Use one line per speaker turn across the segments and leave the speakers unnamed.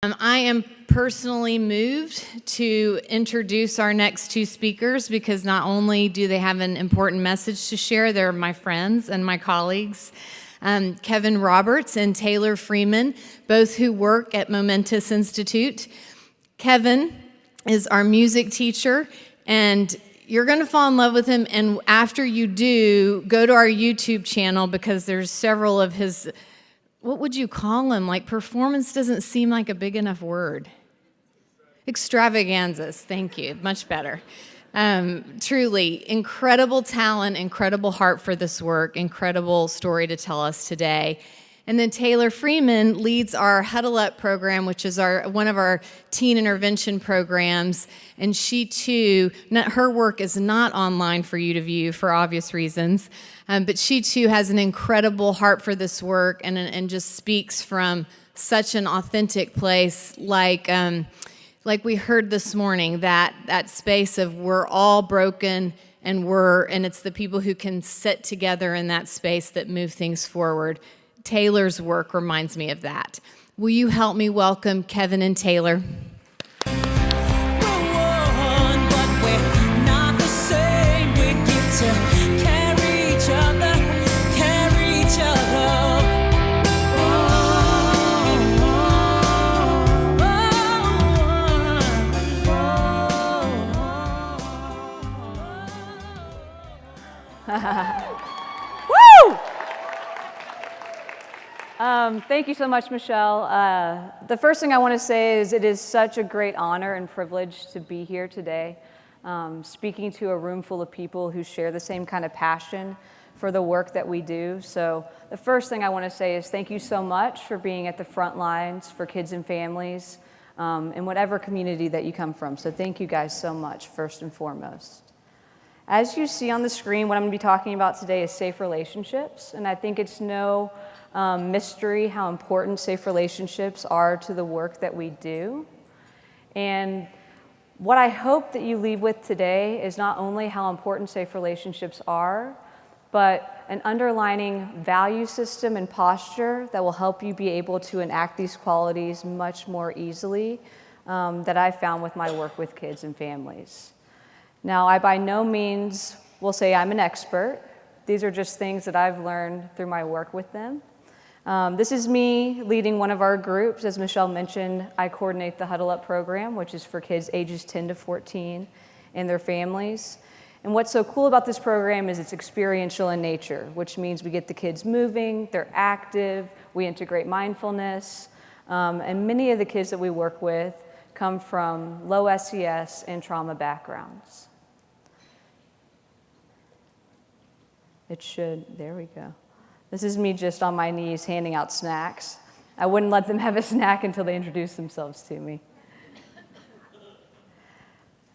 I am personally moved to introduce our next two speakers because not only do they have an important message to share, they're my friends and my colleagues. Kevin Roberts and Taylor Freeman, both who work at Momentous Institute. Kevin is our music teacher, and you're going to fall in love with him, and after you do, go to our YouTube channel because there's several of his, what would you call them? Like, performance doesn't seem like a big enough word. Extravaganzas, thank you, much better. Truly, incredible talent, incredible heart for this work, incredible story to tell us today. And then Taylor Freeman leads our Huddle Up program, which is one of our teen intervention programs. And she too, her work is not online for you to view for obvious reasons, but she too has an incredible heart for this work and just speaks from such an authentic place, like we heard this morning, that space of we're all broken and it's the people who can sit together in that space that move things forward. Taylor's work reminds me of that. Will you help me welcome Kevin and Taylor?
Woo! Thank you so much, Michelle. The first thing I want to say is it is such a great honor and privilege to be here today, speaking to a room full of people who share the same kind of passion for the work that we do. So the first thing I want to say is thank you so much for being at the front lines for kids and families in whatever community that you come from. So thank you guys so much, first and foremost. As you see on the screen, what I'm going to be talking about today is safe relationships, and I think it's no mystery how important safe relationships are to the work that we do. And what I hope that you leave with today is not only how important safe relationships are, but an underlining value system and posture that will help you be able to enact these qualities much more easily that I found with my work with kids and families. Now, I by no means will say I'm an expert. These are just things that I've learned through my work with them. This is me leading one of our groups. As Michelle mentioned, I coordinate the Huddle Up program, which is for kids ages 10 to 14 and their families. And what's so cool about this program is it's experiential in nature, which means we get the kids moving, they're active, we integrate mindfulness, and many of the kids that we work with come from low SES and trauma backgrounds. There we go. This is me just on my knees handing out snacks. I wouldn't let them have a snack until they introduce themselves to me.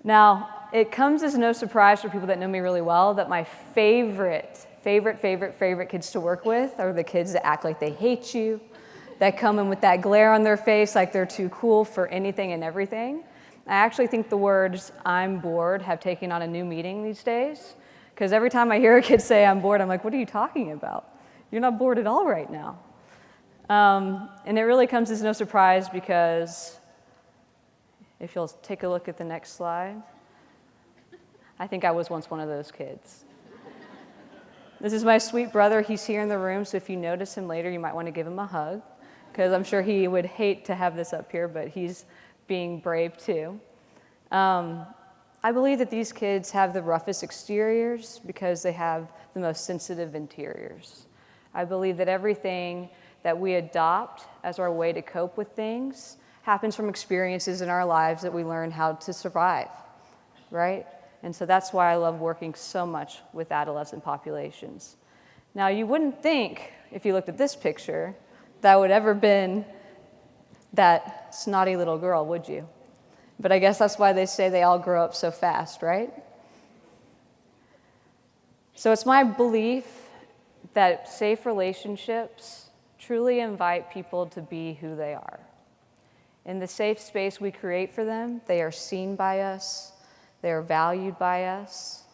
Now, it comes as no surprise for people that know me really well that my favorite kids to work with are the kids that act like they hate you, that come in with that glare on their face like they're too cool for anything and everything. I actually think the words "I'm bored" have taken on a new meaning these days, because every time I hear a kid say "I'm bored," I'm like, what are you talking about? You're not bored at all right now. And it really comes as no surprise because if you'll take a look at the next slide, I think I was once one of those kids. This is my sweet brother. He's here in the room, so if you notice him later, you might want to give him a hug, because I'm sure he would hate to have this up here, but he's being brave too. I believe that these kids have the roughest exteriors because they have the most sensitive interiors. I believe that everything that we adopt as our way to cope with things happens from experiences in our lives that we learn how to survive, right? And so that's why I love working so much with adolescent populations. Now, you wouldn't think, if you looked at this picture, that would ever been that snotty little girl, would you? But I guess that's why they say they all grow up so fast, right? So it's my belief that safe relationships truly invite people to be who they are. In the safe space we create for them, they are seen by us, they are valued by us,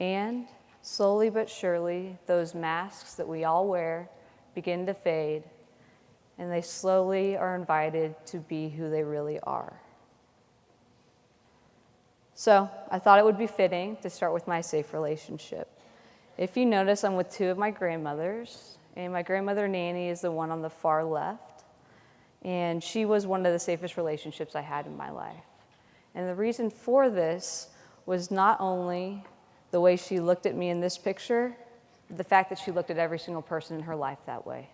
and slowly but surely, those masks that we all wear begin to fade, and they slowly are invited to be who they really are. So I thought it would be fitting to start with my safe relationship. If you notice, I'm with two of my grandmothers, and my grandmother Nanny is the one on the far left, and she was one of the safest relationships I had in my life. And the reason for this was not only the way she looked at me in this picture, but the fact that she looked at every single person in her life that way.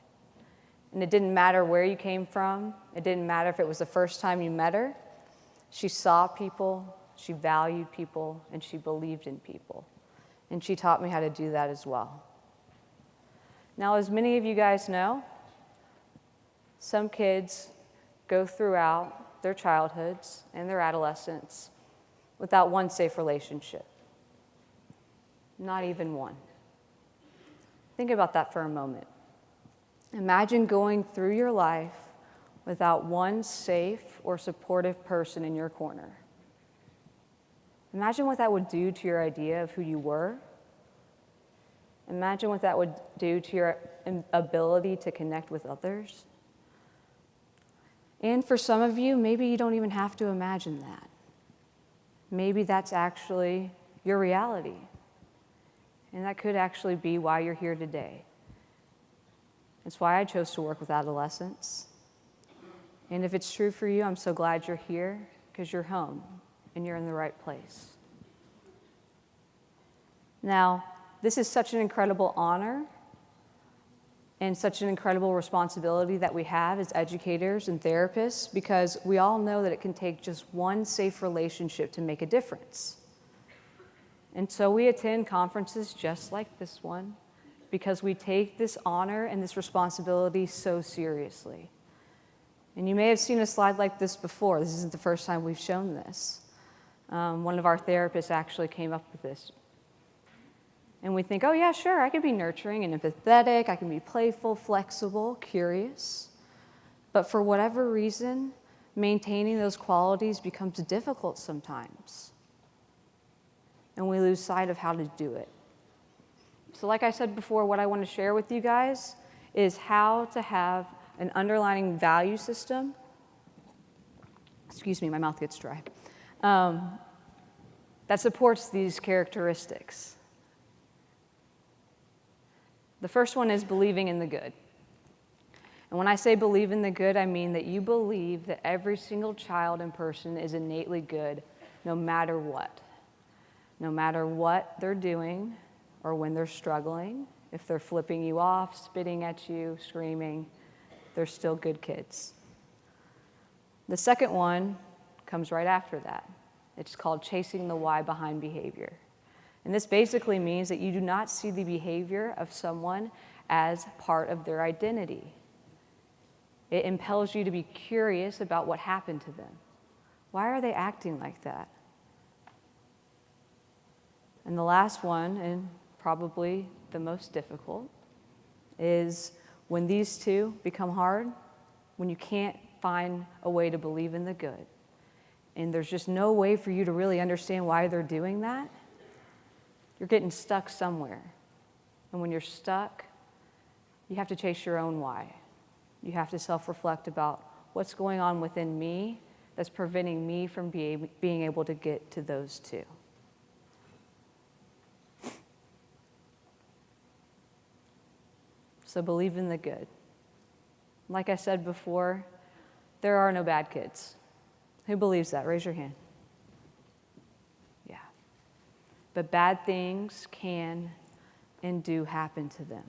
And it didn't matter where you came from. It didn't matter if it was the first time you met her. She saw people, she valued people, and she believed in people. And she taught me how to do that as well. Now, as many of you guys know, some kids go throughout their childhoods and their adolescence without one safe relationship. Not even one. Think about that for a moment. Imagine going through your life without one safe or supportive person in your corner. Imagine what that would do to your idea of who you were. Imagine what that would do to your ability to connect with others. And for some of you, maybe you don't even have to imagine that. Maybe that's actually your reality. And that could actually be why you're here today. It's why I chose to work with adolescents. And if it's true for you, I'm so glad you're here, because you're home and you're in the right place. Now, this is such an incredible honor and such an incredible responsibility that we have as educators and therapists, because we all know that it can take just one safe relationship to make a difference. And so we attend conferences just like this one because we take this honor and this responsibility so seriously. And you may have seen a slide like this before. This isn't the first time we've shown this. One of our therapists actually came up with this. And we think, oh yeah, sure, I can be nurturing and empathetic, I can be playful, flexible, curious. But for whatever reason, maintaining those qualities becomes difficult sometimes. And we lose sight of how to do it. So like I said before, what I want to share with you guys is how to have an underlying value system. Excuse me, my mouth gets dry. That supports these characteristics. The first one is believing in the good. And when I say believe in the good, I mean that you believe that every single child and person is innately good, no matter what. No matter what they're doing or when they're struggling, if they're flipping you off, spitting at you, screaming, they're still good kids. The second one comes right after that. It's called chasing the why behind behavior. And this basically means that you do not see the behavior of someone as part of their identity. It impels you to be curious about what happened to them. Why are they acting like that? And the last one, and probably the most difficult, is when these two become hard, when you can't find a way to believe in the good, and there's just no way for you to really understand why they're doing that, you're getting stuck somewhere. And when you're stuck, you have to chase your own why. You have to self-reflect about what's going on within me that's preventing me from being able to get to those two. So believe in the good. Like I said before, there are no bad kids. Who believes that? Raise your hand. Yeah. But bad things can and do happen to them.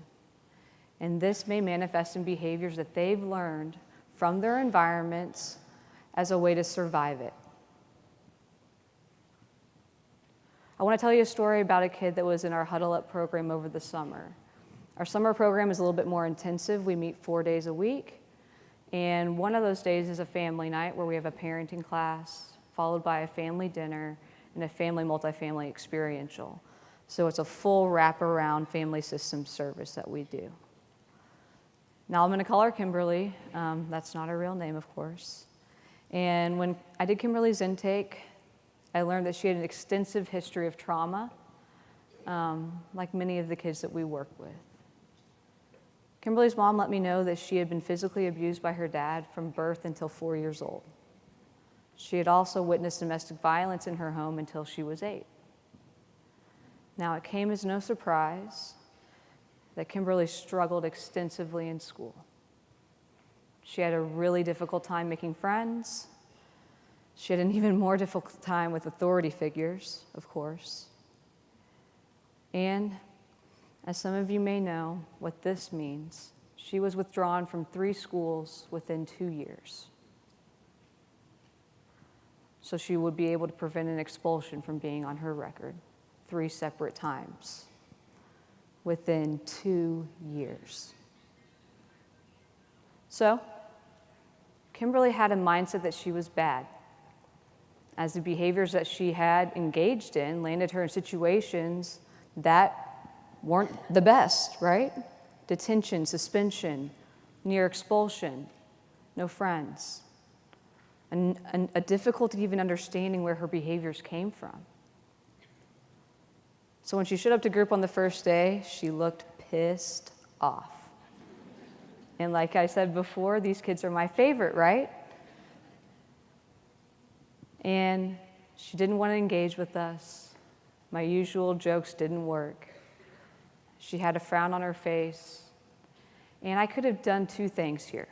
And this may manifest in behaviors that they've learned from their environments as a way to survive it. I want to tell you a story about a kid that was in our Huddle Up program over the summer. Our summer program is a little bit more intensive. We meet 4 days a week. And one of those days is a family night where we have a parenting class, followed by a family dinner and a family multifamily experiential. So it's a full wraparound family system service that we do. Now I'm going to call her Kimberly. That's not her real name, of course. And when I did Kimberly's intake, I learned that she had an extensive history of trauma, like many of the kids that we work with. Kimberly's mom let me know that she had been physically abused by her dad from birth until 4 years old. She had also witnessed domestic violence in her home until she was 8. Now, it came as no surprise that Kimberly struggled extensively in school. She had a really difficult time making friends. She had an even more difficult time with authority figures, of course. And as some of you may know what this means, she was withdrawn from 3 schools within 2 years. So she would be able to prevent an expulsion from being on her record 3 separate times within 2 years. So, Kimberly had a mindset that she was bad, as the behaviors that she had engaged in landed her in situations that weren't the best, right? Detention, suspension, near expulsion, no friends, and a difficulty even understanding where her behaviors came from. So when she showed up to group on the first day, she looked pissed off. And like I said before, these kids are my favorite, right? And she didn't want to engage with us. My usual jokes didn't work. She had a frown on her face. And I could have done 2 things here.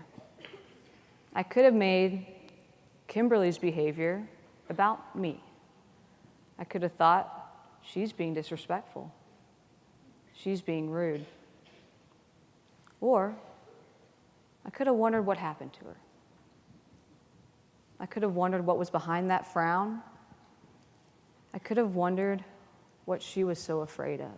I could have made Kimberly's behavior about me. I could have thought, she's being disrespectful. She's being rude. Or I could have wondered what happened to her. I could have wondered what was behind that frown. I could have wondered what she was so afraid of.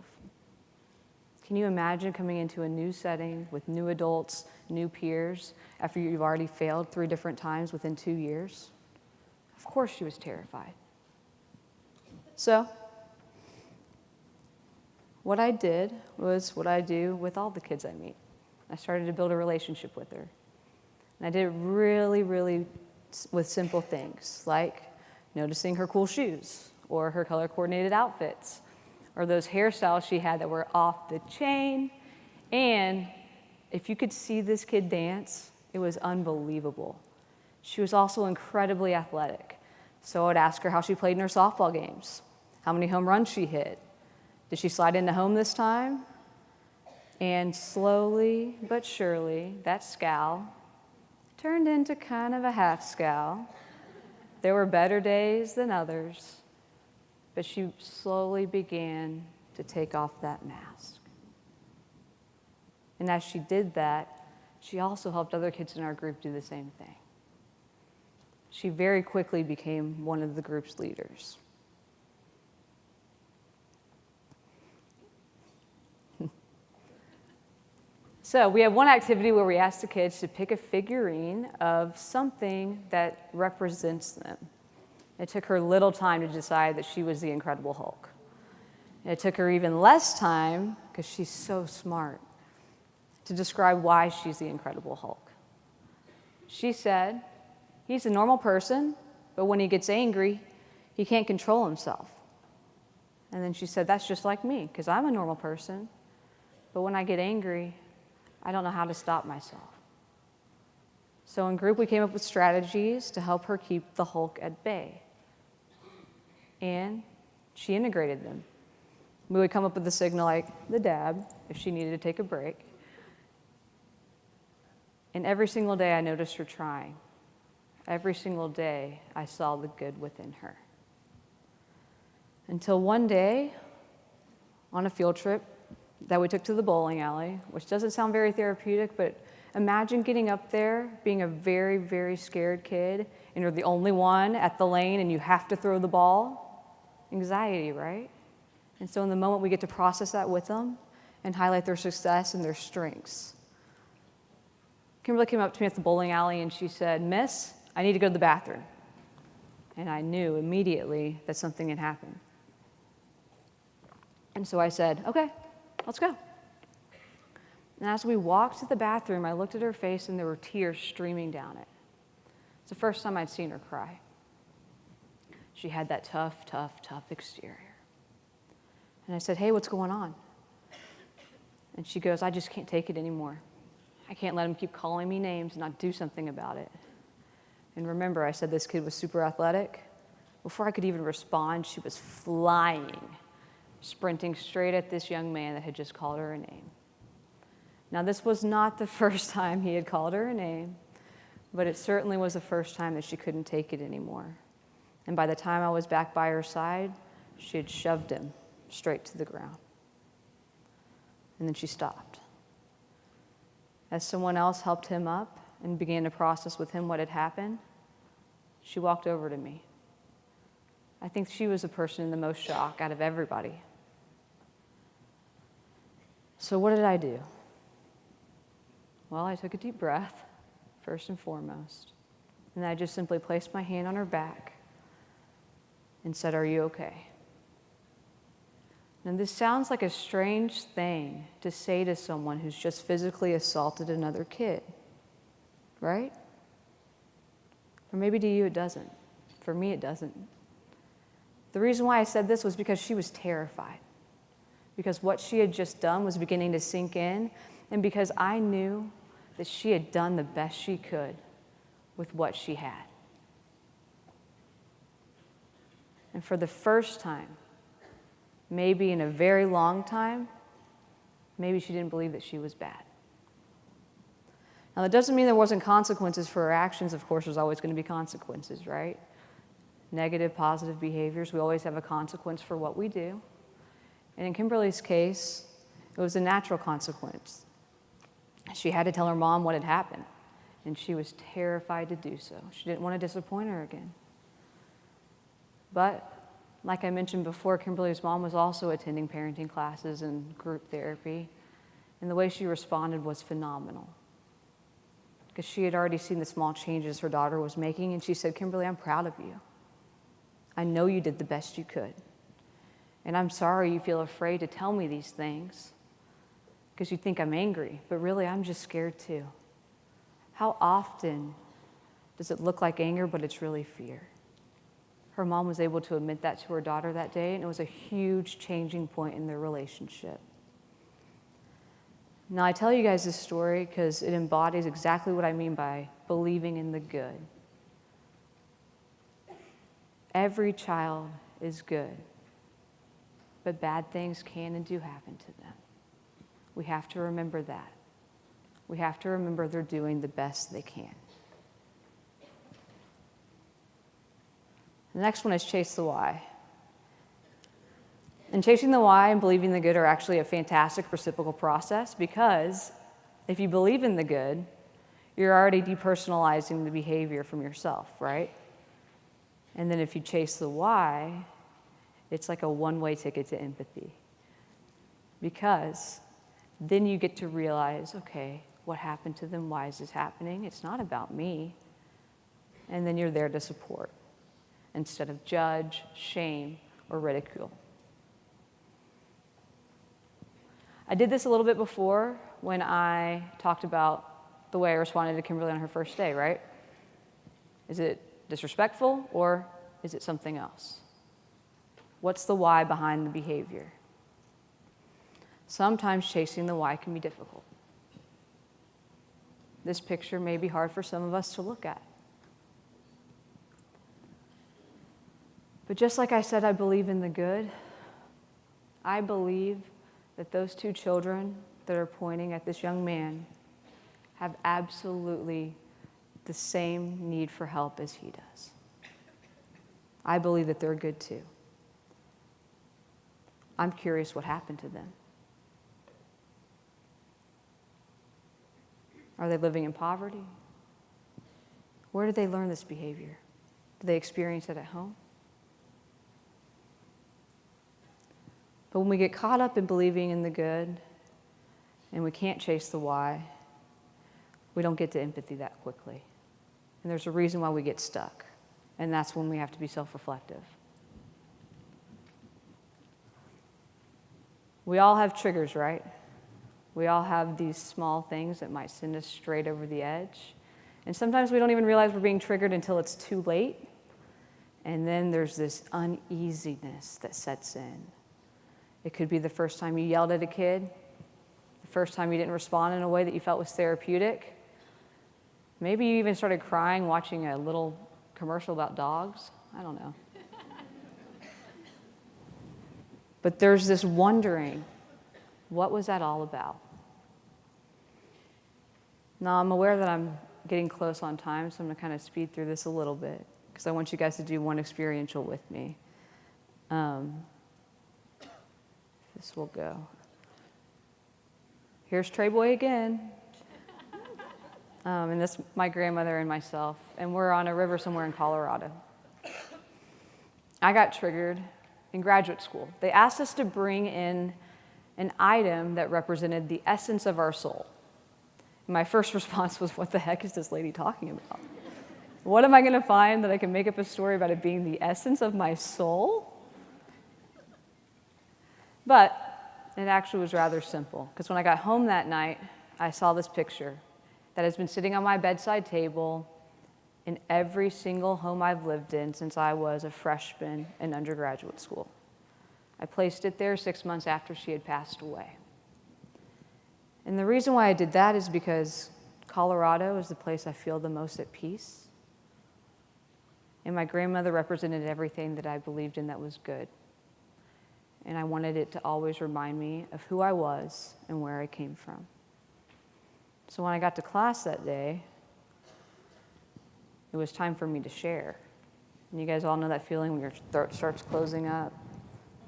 Can you imagine coming into a new setting with new adults, new peers, after you've already failed 3 different times within 2 years? Of course she was terrified. So, what I did was what I do with all the kids I meet. I started to build a relationship with her. And I did it really, really with simple things, like noticing her cool shoes, or her color-coordinated outfits, or those hairstyles she had that were off the chain. And if you could see this kid dance, it was unbelievable. She was also incredibly athletic. So I would ask her how she played in her softball games, how many home runs she hit. Did she slide into home this time? And slowly but surely, that scowl turned into kind of a half scowl. There were better days than others, but she slowly began to take off that mask. And as she did that, she also helped other kids in our group do the same thing. She very quickly became one of the group's leaders. So we have one activity where we ask the kids to pick a figurine of something that represents them. It took her little time to decide that she was the Incredible Hulk. And it took her even less time, because she's so smart, to describe why she's the Incredible Hulk. She said, he's a normal person, but when he gets angry, he can't control himself. And then she said, that's just like me, because I'm a normal person, but when I get angry, I don't know how to stop myself. So in group, we came up with strategies to help her keep the Hulk at bay. And she integrated them. We would come up with a signal like the dab if she needed to take a break. And every single day I noticed her trying. Every single day I saw the good within her. Until one day, on a field trip that we took to the bowling alley, which doesn't sound very therapeutic, but imagine getting up there, being a very, very scared kid, and you're the only one at the lane and you have to throw the ball. Anxiety, right? And so in the moment, we get to process that with them and highlight their success and their strengths. Kimberly came up to me at the bowling alley and she said, Miss, I need to go to the bathroom. And I knew immediately that something had happened. And so I said, okay, let's go. And as we walked to the bathroom, I looked at her face and there were tears streaming down it. It's the first time I'd seen her cry. She had that tough, tough, tough exterior. And I said, hey, what's going on? And she goes, I just can't take it anymore. I can't let him keep calling me names and not do something about it. And remember, I said this kid was super athletic. Before I could even respond, she was flying, sprinting straight at this young man that had just called her a name. Now, this was not the first time he had called her a name, but it certainly was the first time that she couldn't take it anymore. And by the time I was back by her side, she had shoved him straight to the ground. And then she stopped. As someone else helped him up and began to process with him what had happened, she walked over to me. I think she was the person in the most shock out of everybody. So what did I do? Well, I took a deep breath, first and foremost, and I just simply placed my hand on her back and said, "Are you okay?" Now, this sounds like a strange thing to say to someone who's just physically assaulted another kid, right? Or maybe to you it doesn't. For me, it doesn't. The reason why I said this was because she was terrified, because what she had just done was beginning to sink in, and because I knew that she had done the best she could with what she had. And for the first time, maybe in a very long time, maybe she didn't believe that she was bad. Now, that doesn't mean there wasn't consequences for her actions. Of course, there's always going to be consequences, right? Negative, positive behaviors, we always have a consequence for what we do. And in Kimberly's case, it was a natural consequence. She had to tell her mom what had happened, and she was terrified to do so. She didn't want to disappoint her again. But like I mentioned before, Kimberly's mom was also attending parenting classes and group therapy, and the way she responded was phenomenal. Because she had already seen the small changes her daughter was making, and she said, "Kimberly, I'm proud of you. I know you did the best you could. And I'm sorry you feel afraid to tell me these things because you think I'm angry, but really I'm just scared too." How often does it look like anger, but it's really fear? Her mom was able to admit that to her daughter that day, and it was a huge changing point in their relationship. Now, I tell you guys this story because it embodies exactly what I mean by believing in the good. Every child is good, but bad things can and do happen to them. We have to remember that. We have to remember they're doing the best they can. The next one is chase the why. And chasing the why and believing the good are actually a fantastic reciprocal process, because if you believe in the good, you're already depersonalizing the behavior from yourself, right? And then if you chase the why, it's like a one-way ticket to empathy. Because then you get to realize, okay, what happened to them? Why is this happening? It's not about me. And then you're there to support instead of judge, shame, or ridicule. I did this a little bit before when I talked about the way I responded to Kimberly on her first day, right? Is it disrespectful, or is it something else? What's the why behind the behavior? Sometimes chasing the why can be difficult. This picture may be hard for some of us to look at. But just like I said, I believe in the good. I believe that those two children that are pointing at this young man have absolutely the same need for help as he does. I believe that they're good too. I'm curious what happened to them. Are they living in poverty? Where did they learn this behavior? Did they experience it at home? But when we get caught up in believing in the good and we can't chase the why, we don't get to empathy that quickly. And there's a reason why we get stuck, and that's when we have to be self-reflective. We all have triggers, right? We all have these small things that might send us straight over the edge. And sometimes we don't even realize we're being triggered until it's too late. And then there's this uneasiness that sets in. It could be the first time you yelled at a kid, the First time you didn't respond in a way that you felt was therapeutic. Maybe you even started crying watching a little commercial about dogs. I don't know. But there's this wondering, what was that all about? Now, I'm aware that I'm getting close on time, so I'm going to kind of speed through this a little bit because I want you guys to do one experiential with me. This will go. Here's Trey Boy again. And that's my grandmother and myself, and we're on a river somewhere in Colorado. I got triggered in graduate school. They asked us to bring in an item that represented the essence of our soul. And my first response was, what the heck is this lady talking about? What am I going to find that I can make up a story about it being the essence of my soul? But it actually was rather simple, because when I got home that night, I saw this picture that has been sitting on my bedside table in every single home I've lived in since I was a freshman in undergraduate school. I placed it there 6 months after she had passed away. And the reason why I did that is because Colorado is the place I feel the most at peace. And my grandmother represented everything that I believed in that was good. And I wanted it to always remind me of who I was and where I came from. So when I got to class that day, it was time for me to share. And you guys all know that feeling when your throat starts closing up,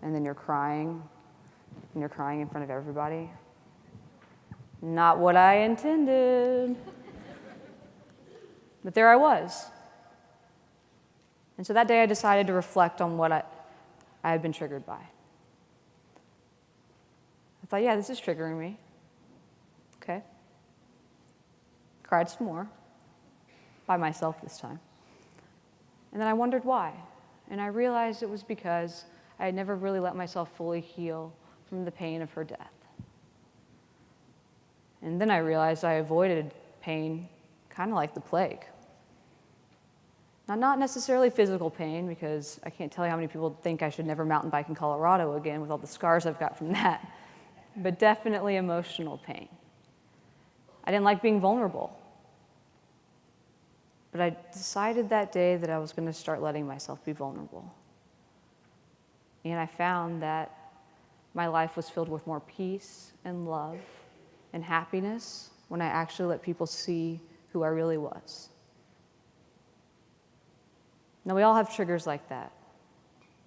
and then you're crying in front of everybody. Not what I intended. But there I was. And so that day I decided to reflect on what I had been triggered by. I thought, yeah, this is triggering me. Okay. Cried some more, by myself this time. And then I wondered why. And I realized it was because I had never really let myself fully heal from the pain of her death. And then I realized I avoided pain kind of like the plague. Now, not necessarily physical pain, because I can't tell you how many people think I should never mountain bike in Colorado again with all the scars I've got from that, but definitely emotional pain. I didn't like being vulnerable. But I decided that day that I was going to start letting myself be vulnerable. And I found that my life was filled with more peace and love and happiness when I actually let people see who I really was. Now, we all have triggers like that.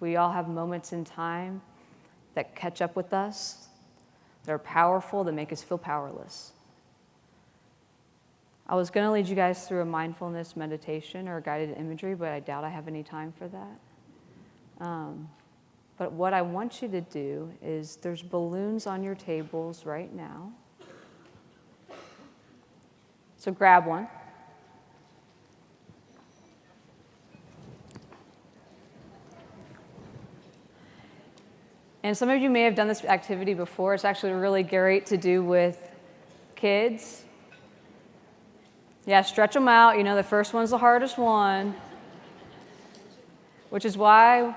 We all have moments in time that catch up with us, that are powerful, that make us feel powerless. I was going to lead you guys through a mindfulness meditation or a guided imagery, but I doubt I have any time for that. But what I want you to do is there's balloons on your tables right now. So grab one. And some of you may have done this activity before. It's actually really great to do with kids. Yeah, stretch them out. You know, the first one's the hardest one, which is why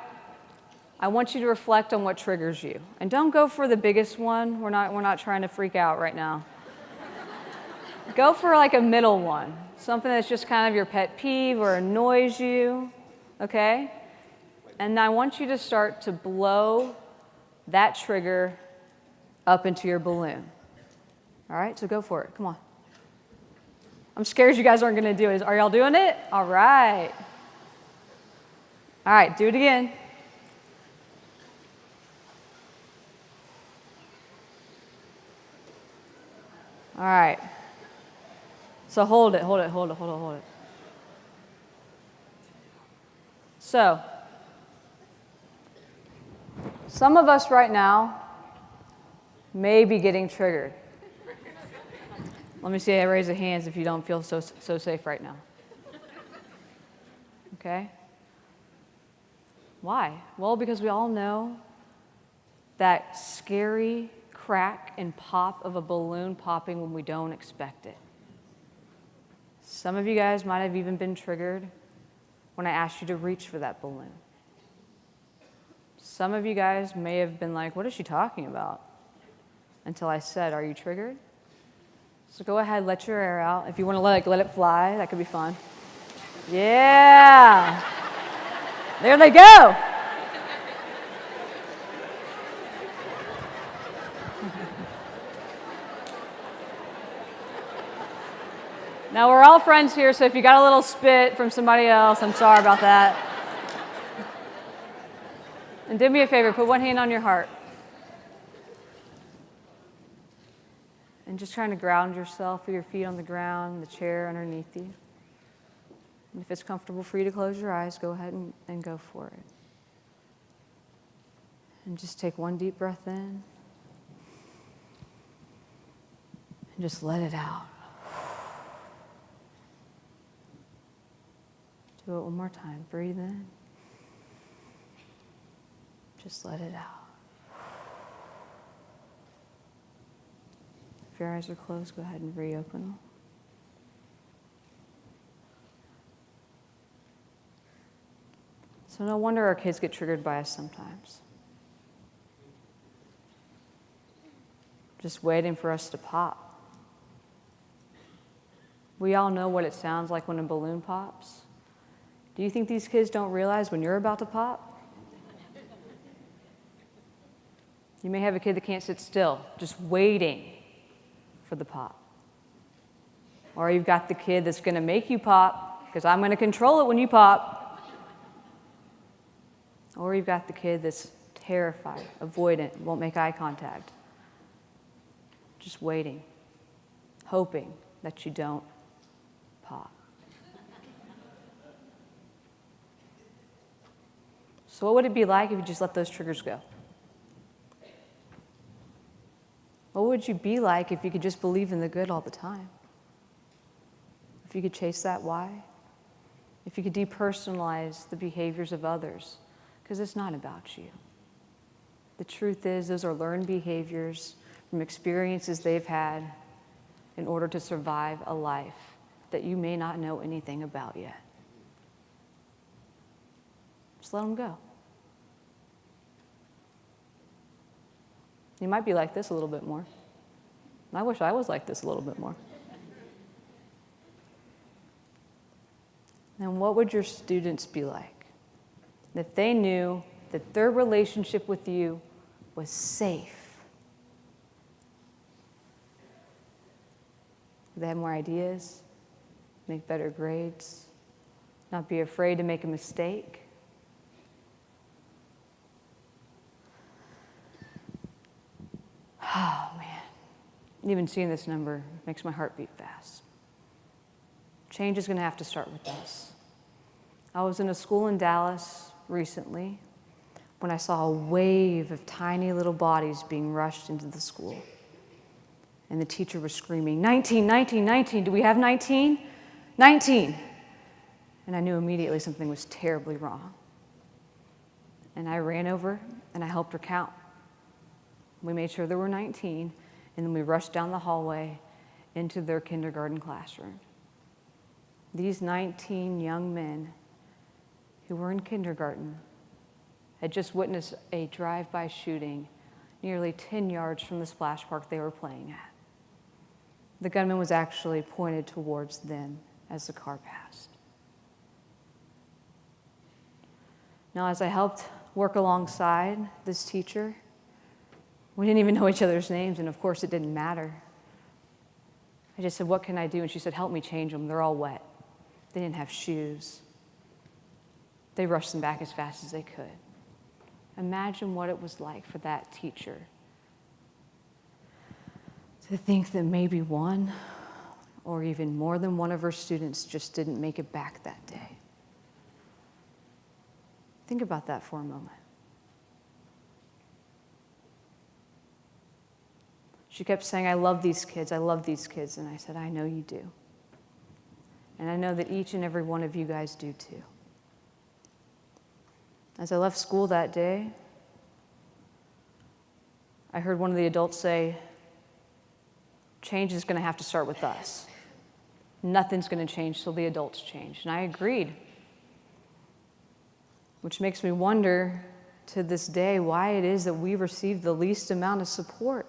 I want you to reflect on what triggers you. And don't go for the biggest one. We're not trying to freak out right now. Go for like a middle one, something that's just kind of your pet peeve or annoys you, okay? And I want you to start to blow that trigger up into your balloon. All right, so go for it. Come on. I'm scared you guys aren't going to do it. Are y'all doing it? All right. All right, do it again. All right. So hold it. So, some of us right now may be getting triggered. Let me see, I raise the hands if you don't feel so safe right now. Okay? Why? Well, because we all know that scary crack and pop of a balloon popping when we don't expect it. Some of you guys might have even been triggered when I asked you to reach for that balloon. Some of you guys may have been like, what is she talking about? until I said, "Are you triggered?" So go ahead, let your air out. If you want to let it fly, that could be fun. Yeah. There they go. Now we're all friends here, so if you got a little spit from somebody else, I'm sorry about that. And do me a favor, put one hand on your heart. And just trying to ground yourself with your feet on the ground, the chair underneath you. And if it's comfortable for you to close your eyes, go ahead and go for it. And just take one deep breath in. And just let it out. Do it one more time. Breathe in. Just let it out. If your eyes are closed, go ahead and reopen them. So no wonder our kids get triggered by us sometimes. Just waiting for us to pop. We all know what it sounds like when a balloon pops. Do you think these kids don't realize when you're about to pop? You may have a kid that can't sit still, just waiting for the pop. Or you've got the kid that's going to make you pop, because I'm going to control it when you pop. Or you've got the kid that's terrified, avoidant, won't make eye contact. Just waiting, hoping that you don't pop. So what would it be like if you just let those triggers go? What would you be like if you could just believe in the good all the time? If you could chase that why? If you could depersonalize the behaviors of others? Because it's not about you. The truth is, those are learned behaviors from experiences they've had in order to survive a life that you may not know anything about yet. Just let them go. You might be like this a little bit more. I wish I was like this a little bit more. And what would your students be like if they knew that their relationship with you was safe? Would they have more ideas, make better grades, not be afraid to make a mistake? Oh, man. Even seeing this number makes my heart beat fast. Change is going to have to start with us. I was in a school in Dallas recently when I saw a wave of tiny little bodies being rushed into the school. And the teacher was screaming, 19, 19, 19. Do we have 19? 19. And I knew immediately something was terribly wrong. And I ran over and I helped her count. We made sure there were 19, and then we rushed down the hallway into their kindergarten classroom. These 19 young men who were in kindergarten had just witnessed a drive-by shooting nearly 10 yards from the splash park they were playing at. The gunman was actually pointed towards them as the car passed. Now, as I helped work alongside this teacher, we didn't even know each other's names, and of course it didn't matter. I just said, what can I do? And she said, help me change them. They're all wet. They didn't have shoes. They rushed them back as fast as they could. Imagine what it was like for that teacher to think that maybe one or even more than one of her students just didn't make it back that day. Think about that for a moment. She kept saying, I love these kids, I love these kids. And I said, I know you do. And I know that each and every one of you guys do too. As I left school that day, I heard one of the adults say, change is going to have to start with us. Nothing's going to change till the adults change. And I agreed. Which makes me wonder to this day why it is that we receive the least amount of support.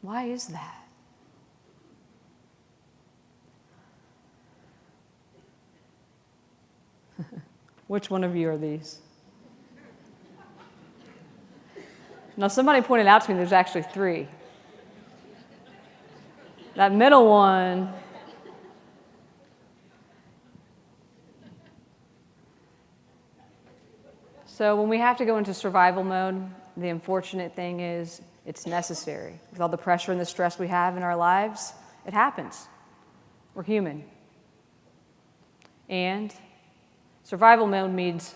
Why is that? Which one of you are these? Now, somebody pointed out to me there's actually 3. That middle one, so when we have to go into survival mode, the unfortunate thing is it's necessary. With all the pressure and the stress we have in our lives, it happens. We're human. And survival mode means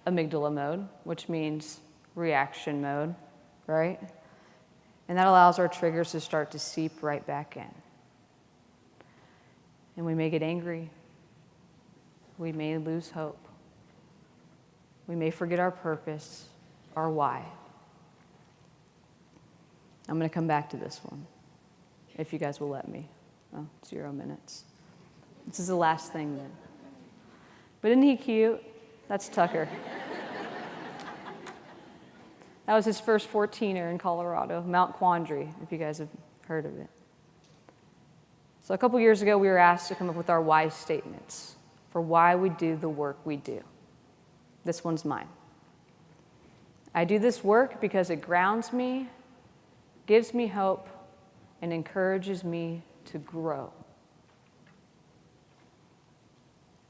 amygdala mode, which means reaction mode, right? And that allows our triggers to start to seep right back in. And we may get angry. We may lose hope. We may forget our purpose, our why. I'm going to come back to this one, if you guys will let me. Oh, 0 minutes. This is the last thing then. But isn't he cute? That's Tucker. That was his first 14er in Colorado, Mount Quandary, if you guys have heard of it. So a couple years ago, we were asked to come up with our why statements for why we do the work we do. This one's mine. I do this work because it grounds me, gives me hope, and encourages me to grow.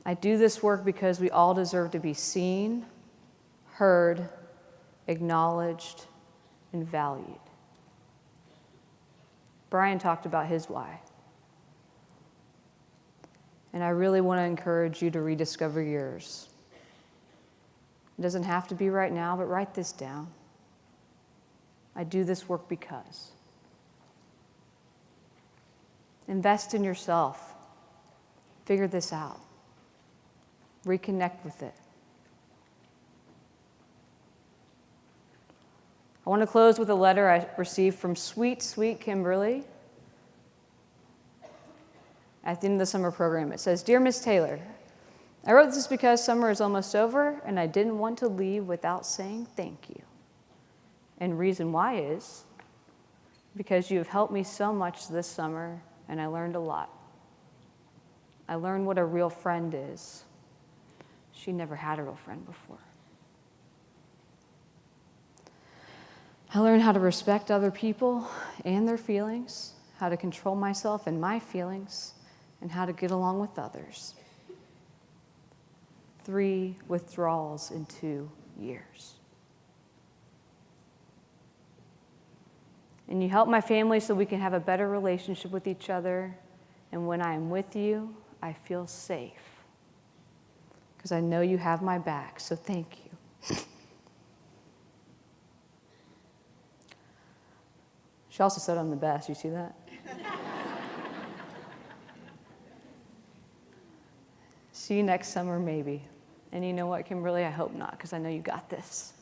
I do this work because we all deserve to be seen, heard, acknowledged, and valued. Brian talked about his why. And I really want to encourage you to rediscover yours. It doesn't have to be right now, but write this down. I do this work because. Invest in yourself. Figure this out. Reconnect with it. I want to close with a letter I received from sweet, sweet Kimberly at the end of the summer program. It says, "Dear Miss Taylor, I wrote this because summer is almost over and I didn't want to leave without saying thank you. And reason why is because you have helped me so much this summer and I learned a lot. I learned what a real friend is. She never had a real friend before. I learned how to respect other people and their feelings, how to control myself and my feelings, and how to get along with others. 3 withdrawals in 2 years. And you help my family so we can have a better relationship with each other. And when I am with you, I feel safe. Because I know you have my back, so thank you." She also said I'm the best. You see that? See you next summer, maybe. And you know what, Kimberly? I hope not, because I know you got this.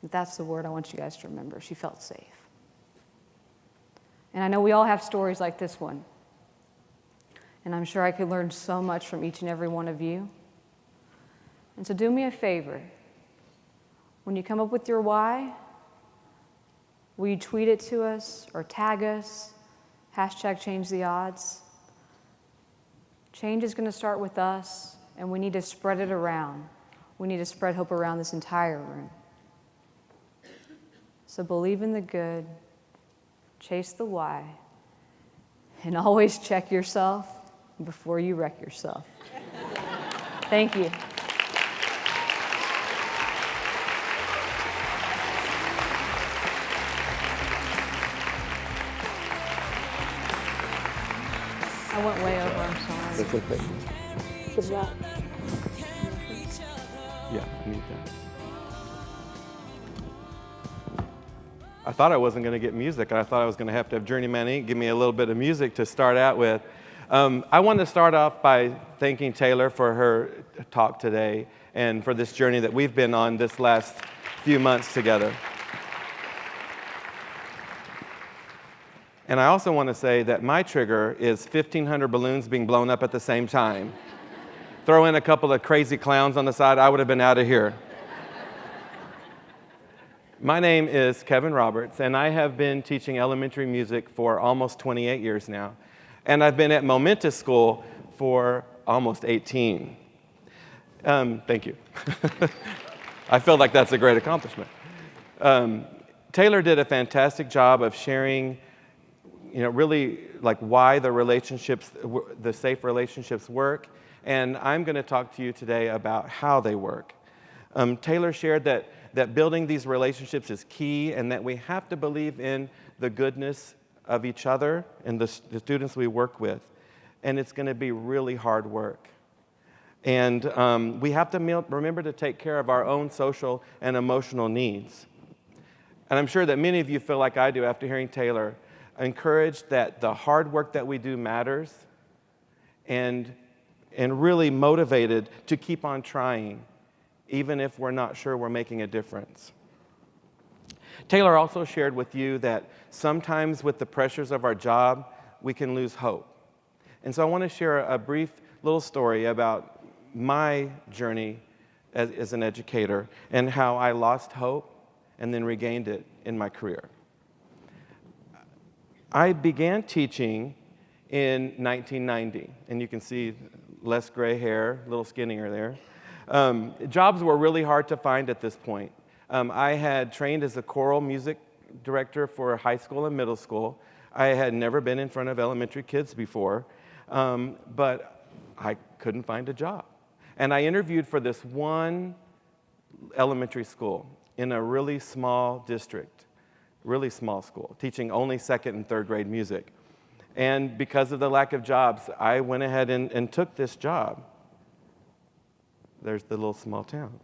But that's the word I want you guys to remember. She felt safe. And I know we all have stories like this one. And I'm sure I could learn so much from each and every one of you. And so do me a favor. When you come up with your why, will you tweet it to us or tag us? #ChangeTheOdds. Change is going to start with us, and we need to spread it around. We need to spread hope around this entire room. So believe in the good, chase the why, and always check yourself before you wreck yourself. Thank you. I went way over, I'm sorry.
That's okay.
Good job.
Yeah, I need that. I thought I wasn't going to get music. I thought I was going to have Journeyman Inc. give me a little bit of music to start out with. I want to start off by thanking Taylor for her talk today and for this journey that we've been on this last few months together. And I also want to say that my trigger is 1,500 balloons being blown up at the same time. Throw in a couple of crazy clowns on the side, I would have been out of here. My name is Kevin Roberts, and I have been teaching elementary music for almost 28 years now. And I've been at Momentous School for almost 18. Thank you. I feel like that's a great accomplishment. Taylor did a fantastic job of sharing, really like why the safe relationships work. And I'm going to talk to you today about how they work. Taylor shared that building these relationships is key and that we have to believe in the goodness of each other and the students we work with. And it's going to be really hard work. And we have to remember to take care of our own social and emotional needs. And I'm sure that many of you feel like I do after hearing Taylor, encouraged that the hard work that we do matters and really motivated to keep on trying, even if we're not sure we're making a difference. Taylor also shared with you that sometimes with the pressures of our job, we can lose hope. And so I want to share a brief little story about my journey as an educator and how I lost hope and then regained it in my career. I began teaching in 1990, and you can see less gray hair, a little skinnier there. Jobs were really hard to find at this point. I had trained as a choral music director for high school and middle school. I had never been in front of elementary kids before, but I couldn't find a job. And I interviewed for this one elementary school in a really small district, really small school, teaching only second and third grade music. And because of the lack of jobs, I went ahead and took this job. There's the little small town.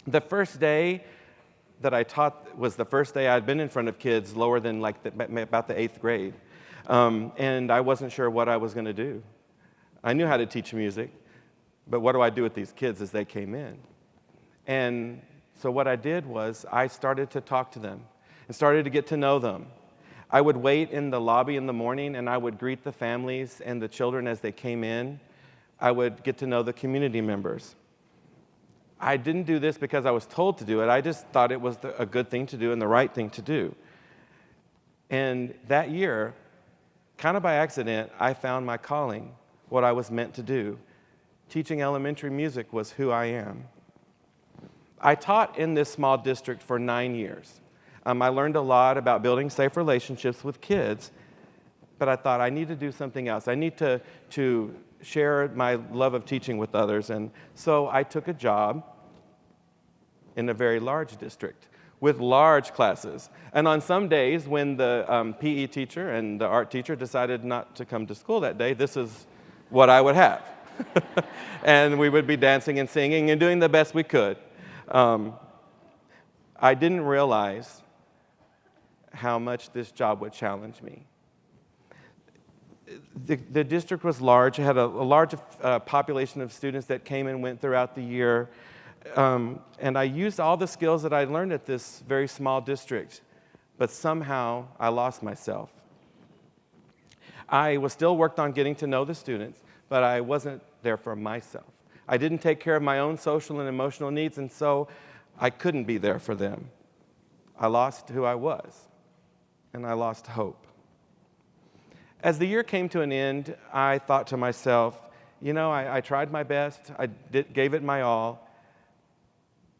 The first day that I taught was the first day I'd been in front of kids lower than about the 8th grade. And I wasn't sure what I was going to do. I knew how to teach music, but what do I do with these kids as they came in? And so what I did was I started to talk to them and started to get to know them. I would wait in the lobby in the morning and I would greet the families and the children as they came in. I would get to know the community members. I didn't do this because I was told to do it. I just thought it was a good thing to do and the right thing to do. And that year, kind of by accident, I found my calling, what I was meant to do. Teaching elementary music was who I am. I taught in this small district for 9 years. I learned a lot about building safe relationships with kids, but I thought I need to do something else. I need to share my love of teaching with others, and so I took a job in a very large district with large classes. And on some days when the PE teacher and the art teacher decided not to come to school that day, this is what I would have. And we would be dancing and singing and doing the best we could. I didn't realize how much this job would challenge me. The district was large. It had a large population of students that came and went throughout the year. And I used all the skills that I learned at this very small district, but somehow I lost myself. I was still worked on getting to know the students, but I wasn't there for myself. I didn't take care of my own social and emotional needs, and so I couldn't be there for them. I lost who I was, and I lost hope. As the year came to an end, I thought to myself, I tried my best, gave it my all,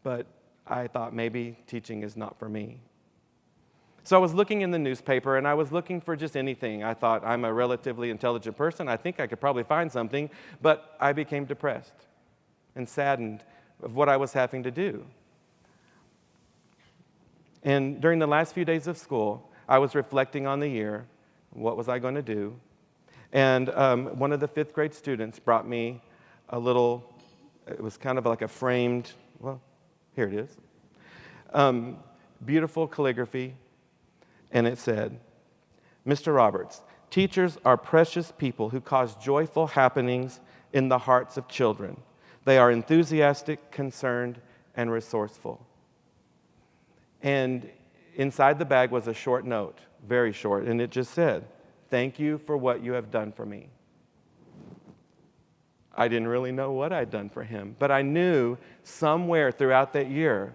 but I thought maybe teaching is not for me. So I was looking in the newspaper, and I was looking for just anything. I thought, I'm a relatively intelligent person. I think I could probably find something, but I became depressed and saddened of what I was having to do. And during the last few days of school, I was reflecting on the year. What was I going to do? And one of the 5th grade students brought me it was kind of like a framed, here it is, beautiful calligraphy. And it said, Mr. Roberts, teachers are precious people who cause joyful happenings in the hearts of children. They are enthusiastic, concerned, and resourceful. And inside the bag was a short note, very short, and it just said, thank you for what you have done for me. I didn't really know what I'd done for him, but I knew somewhere throughout that year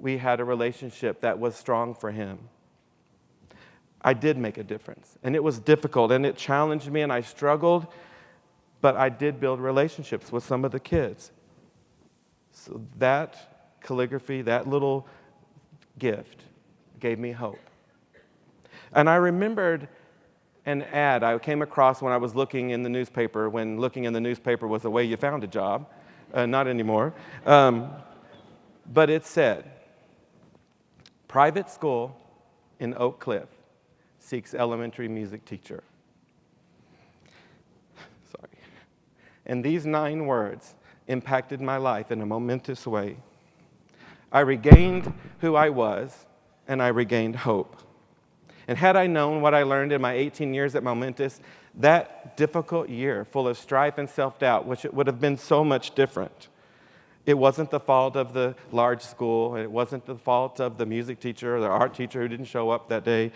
we had a relationship that was strong for him. I did make a difference, and it was difficult, and it challenged me, and I struggled, but I did build relationships with some of the kids. So that calligraphy, that little gift gave me hope. And I remembered an ad I came across when I was looking in the newspaper, when looking in the newspaper was the way you found a job. Not anymore. But it said, private school in Oak Cliff seeks elementary music teacher. Sorry. And these 9 words impacted my life in a momentous way. I regained who I was, and I regained hope. And had I known what I learned in my 18 years at Momentous, that difficult year full of strife and self-doubt, which it would have been so much different. It wasn't the fault of the large school. It wasn't the fault of the music teacher or the art teacher who didn't show up that day.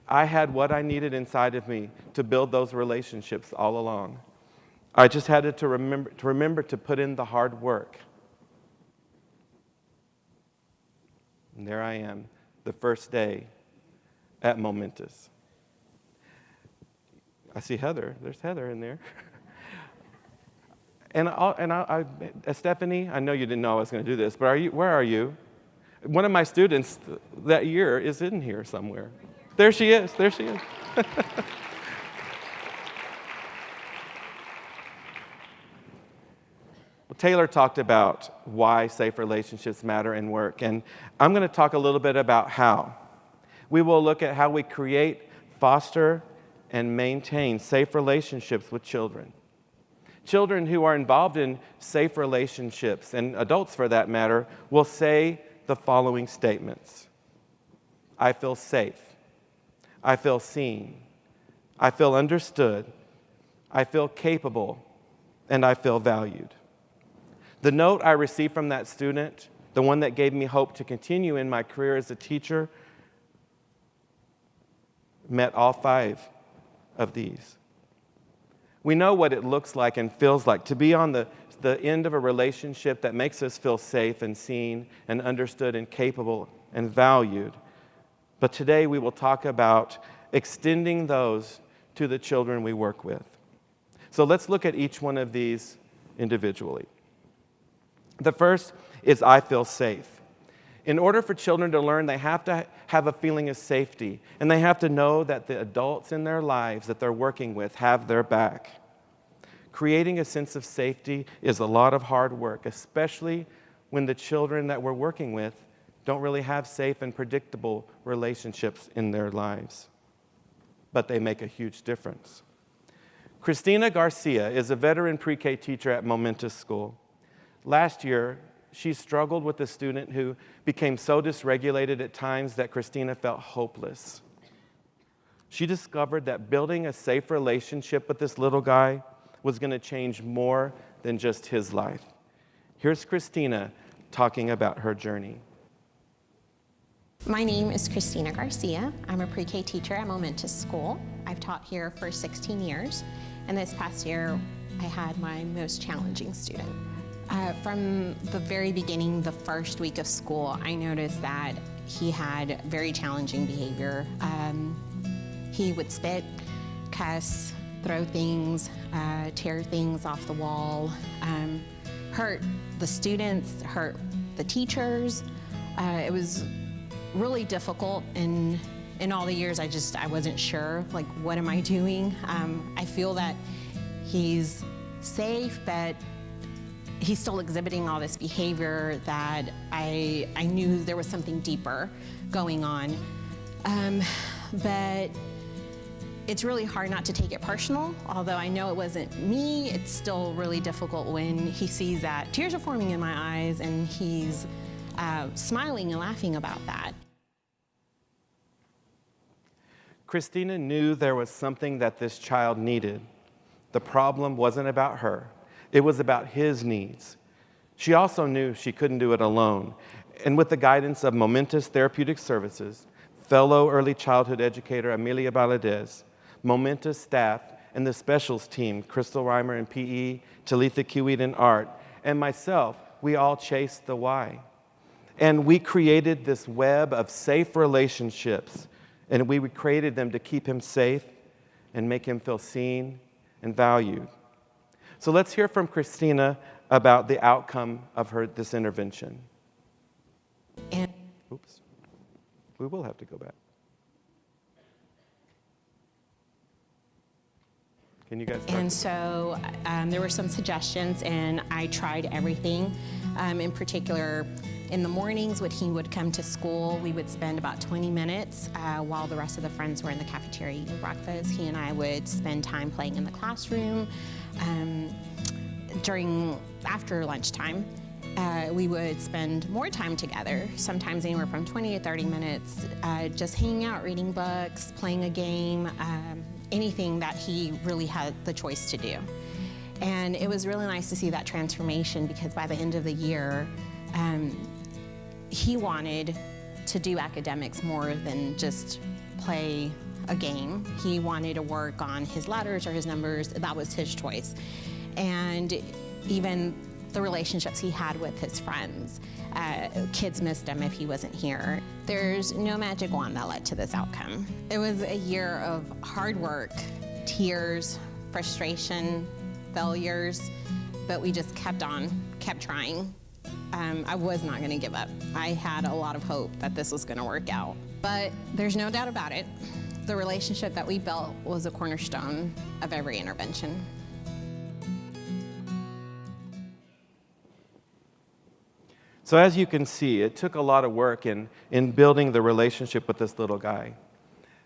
I had what I needed inside of me to build those relationships all along. I just had to remember to put in the hard work. And there I am, the first day at Momentous. I see Heather. There's Heather in there. Stephanie, I know you didn't know I was going to do this, but where are you? One of my students that year is in here somewhere. There she is. There she is. Well, Taylor talked about why safe relationships matter in work, and I'm going to talk a little bit about how. We will look at how we create, foster, and maintain safe relationships with children. Children who are involved in safe relationships, and adults for that matter, will say the following statements. I feel safe. I feel seen. I feel understood. I feel capable. And I feel valued. The note I received from that student, the one that gave me hope to continue in my career as a teacher, met all 5 of these. We know what it looks like and feels like to be on the end of a relationship that makes us feel safe and seen and understood and capable and valued. But today we will talk about extending those to the children we work with. So let's look at each one of these individually. The first is I feel safe. In order for children to learn, they have to have a feeling of safety, and they have to know that the adults in their lives that they're working with have their back. Creating a sense of safety is a lot of hard work, especially when the children that we're working with don't really have safe and predictable relationships in their lives. But they make a huge difference. Christina Garcia is a veteran pre-K teacher at Momentous School. Last year, she struggled with a student who became so dysregulated at times that Christina felt hopeless. She discovered that building a safe relationship with this little guy was going to change more than just his life. Here's Christina talking about her journey.
My name is Christina Garcia. I'm a pre-K teacher at Momentous School. I've taught here for 16 years, and this past year I had my most challenging student. From the very beginning, the first week of school, I noticed that he had very challenging behavior. He would spit, cuss, throw things, tear things off the wall, hurt the students, hurt the teachers. It was really difficult, and in all the years I wasn't sure, like, what am I doing? I feel that he's safe, but he's still exhibiting all this behavior that I knew there was something deeper going on. But it's really hard not to take it personal. Although I know it wasn't me, it's still really difficult when he sees that tears are forming in my eyes and he's smiling and laughing about that.
Christina knew there was something that this child needed. The problem wasn't about her. It was about his needs. She also knew she couldn't do it alone. And with the guidance of Momentous Therapeutic Services, fellow early childhood educator Amelia Valadez, Momentous staff, and the specials team, Crystal Reimer in PE, Talitha Kiewit in art, and myself, we all chased the why. And we created this web of safe relationships, and we created them to keep him safe and make him feel seen and valued. So let's hear from Christina about the outcome of this intervention.
And
Oops. We will have to go back. Can you guys
And so there were some suggestions, and I tried everything. In particular, in the mornings when he would come to school, we would spend about 20 minutes while the rest of the friends were in the cafeteria eating breakfast. He and I would spend time playing in the classroom. After lunchtime, we would spend more time together, sometimes anywhere from 20 to 30 minutes, just hanging out, reading books, playing a game, anything that he really had the choice to do. And it was really nice to see that transformation, because by the end of the year, he wanted to do academics more than just play a game. He wanted to work on his letters or his numbers. That was his choice. And even the relationships he had with his friends. Kids missed him if he wasn't here. There's no magic wand that led to this outcome. It was a year of hard work, tears, frustration, failures, but we just kept trying. I was not gonna give up. I had a lot of hope that this was gonna work out. But there's no doubt about it, the relationship that we built was a cornerstone of every intervention.
So as you can see, it took a lot of work in building the relationship with this little guy.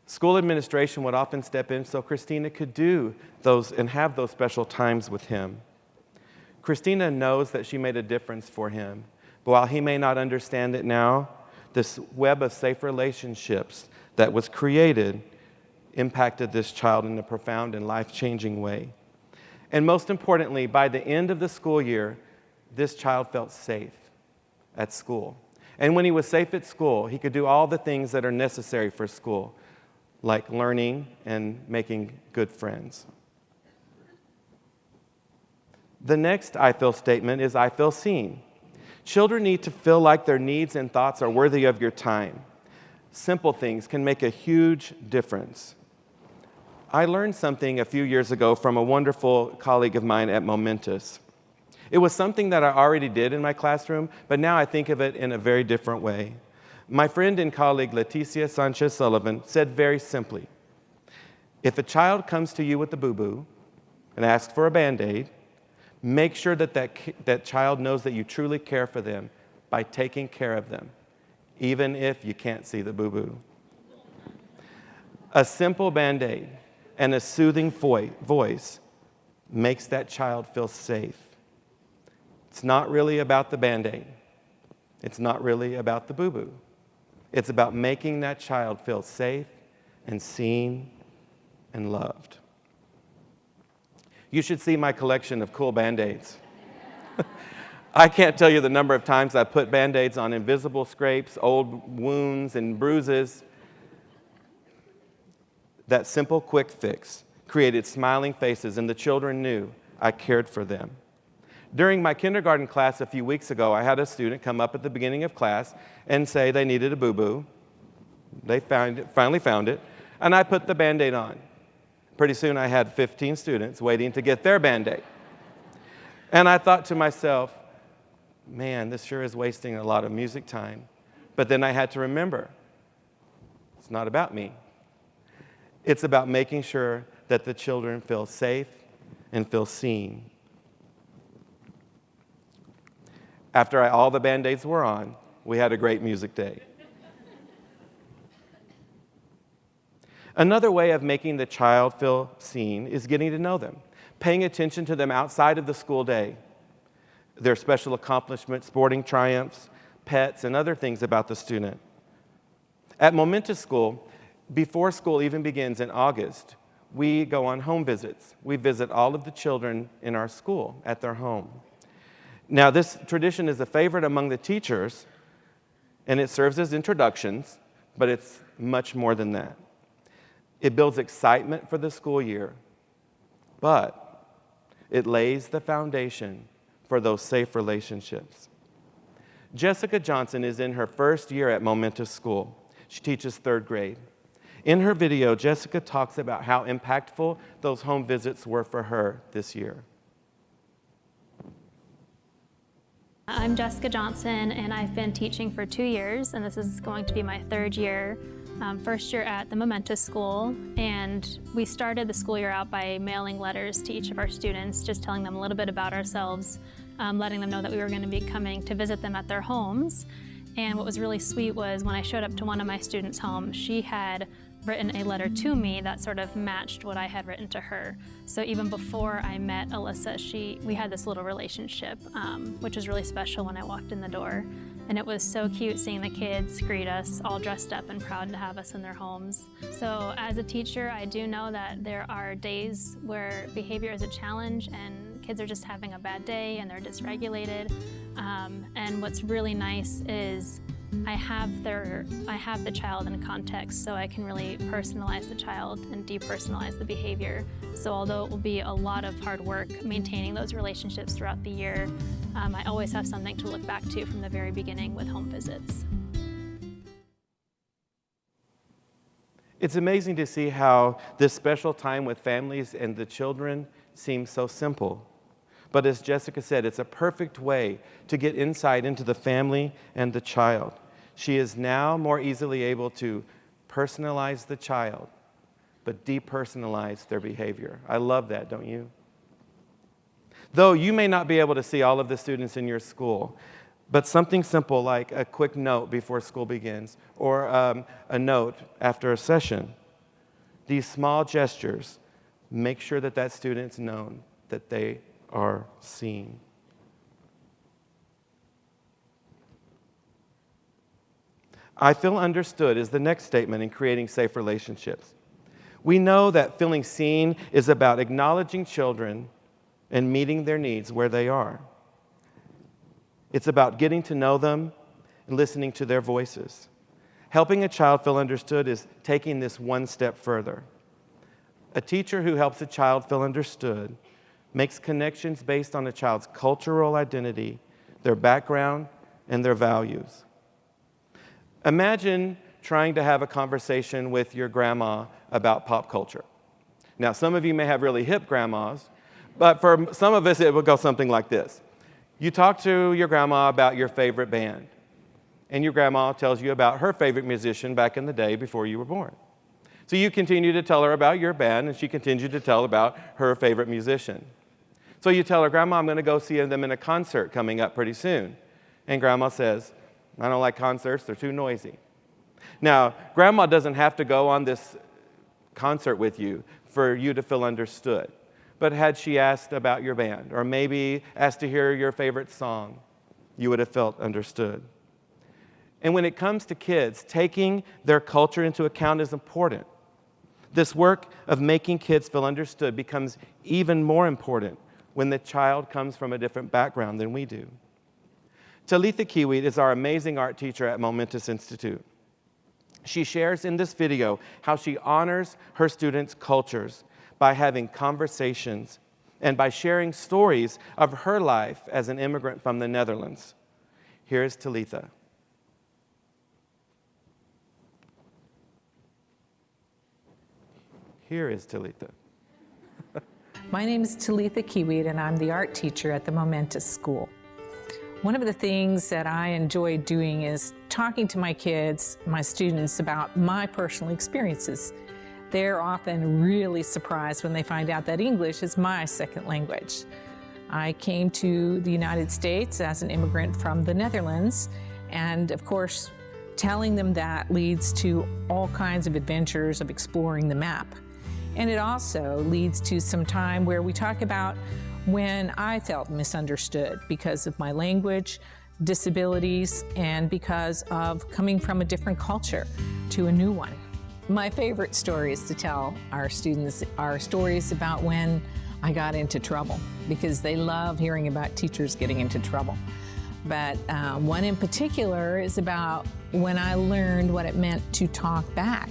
School administration would often step in so Christina could do those and have those special times with him. Christina knows that she made a difference for him, but while he may not understand it now, this web of safe relationships that was created impacted this child in a profound and life-changing way. And most importantly, by the end of the school year, this child felt safe at school. And when he was safe at school, he could do all the things that are necessary for school, like learning and making good friends. The next I feel statement is I feel seen. Children need to feel like their needs and thoughts are worthy of your time. Simple things can make a huge difference. I learned something a few years ago from a wonderful colleague of mine at Momentous. It was something that I already did in my classroom, but now I think of it in a very different way. My friend and colleague Leticia Sanchez-Sullivan said very simply, if a child comes to you with a boo-boo and asks for a Band-Aid, make sure that child knows that you truly care for them by taking care of them, even if you can't see the boo-boo. A simple Band-Aid and a soothing voice makes that child feel safe. It's not really about the Band-Aid. It's not really about the boo-boo. It's about making that child feel safe and seen and loved. You should see my collection of cool Band-Aids. I can't tell you the number of times I put Band-Aids on invisible scrapes, old wounds, and bruises. That simple, quick fix created smiling faces, and the children knew I cared for them. During my kindergarten class a few weeks ago, I had a student come up at the beginning of class and say they needed a boo-boo. They finally found it, and I put the Band-Aid on. Pretty soon I had 15 students waiting to get their Band-Aid. And I thought to myself, man, this sure is wasting a lot of music time. But then I had to remember, it's not about me. It's about making sure that the children feel safe and feel seen. After all the Band-Aids were on, we had a great music day. Another way of making the child feel seen is getting to know them, paying attention to them outside of the school day, their special accomplishments, sporting triumphs, pets, and other things about the student. At Momentous School, before school even begins in August, we go on home visits. We visit all of the children in our school at their home. Now, this tradition is a favorite among the teachers, and it serves as introductions, but it's much more than that. It builds excitement for the school year, but it lays the foundation for those safe relationships. Jessica Johnson is in her first year at Momentous School. She teaches 3rd grade. In her video, Jessica talks about how impactful those home visits were for her this year.
I'm Jessica Johnson, and I've been teaching for 2 years, and this is going to be my 3rd year. First year at the Momentous School, and we started the school year out by mailing letters to each of our students, just telling them a little bit about ourselves, letting them know that we were going to be coming to visit them at their homes. And what was really sweet was when I showed up to one of my students' homes, she had written a letter to me that sort of matched what I had written to her. So even before I met Alyssa, we had this little relationship, which was really special when I walked in the door. And it was so cute seeing the kids greet us all dressed up and proud to have us in their homes. So as a teacher, I do know that there are days where behavior is a challenge and kids are just having a bad day and they're dysregulated. And what's really nice is I have the child in context, so I can really personalize the child and depersonalize the behavior. So although it will be a lot of hard work maintaining those relationships throughout the year, I always have something to look back to from the very beginning with home visits.
It's amazing to see how this special time with families and the children seems so simple. But as Jessica said, it's a perfect way to get insight into the family and the child. She is now more easily able to personalize the child, but depersonalize their behavior. I love that, don't you? Though you may not be able to see all of the students in your school, but something simple like a quick note before school begins or a note after a session, these small gestures make sure that that student's known that they are seen. I feel understood is the next statement in creating safe relationships. We know that feeling seen is about acknowledging children and meeting their needs where they are. It's about getting to know them and listening to their voices. Helping a child feel understood is taking this one step further. A teacher who helps a child feel understood makes connections based on a child's cultural identity, their background, and their values. Imagine trying to have a conversation with your grandma about pop culture. Now, some of you may have really hip grandmas, but for some of us, it would go something like this. You talk to your grandma about your favorite band, and your grandma tells you about her favorite musician back in the day before you were born. So you continue to tell her about your band, and she continues to tell about her favorite musician. So you tell her, Grandma, I'm going to go see them in a concert coming up pretty soon. And Grandma says, I don't like concerts, they're too noisy. Now, Grandma doesn't have to go on this concert with you for you to feel understood. But had she asked about your band, or maybe asked to hear your favorite song, you would have felt understood. And when it comes to kids, taking their culture into account is important. This work of making kids feel understood becomes even more important when the child comes from a different background than we do. Talitha Kiewit is our amazing art teacher at Momentous Institute. She shares in this video how she honors her students' cultures by having conversations and by sharing stories of her life as an immigrant from the Netherlands. Here's Talitha. Here is Talitha.
My name is Talitha Kiewit, and I'm the art teacher at the Momentous School. One of the things that I enjoy doing is talking to my kids, my students, about my personal experiences. They're often really surprised when they find out that English is my second language. I came to the United States as an immigrant from the Netherlands, and of course, telling them that leads to all kinds of adventures of exploring the map. And it also leads to some time where we talk about when I felt misunderstood because of my language, disabilities, and because of coming from a different culture to a new one. My favorite stories to tell our students are stories about when I got into trouble, because they love hearing about teachers getting into trouble. But one in particular is about when I learned what it meant to talk back.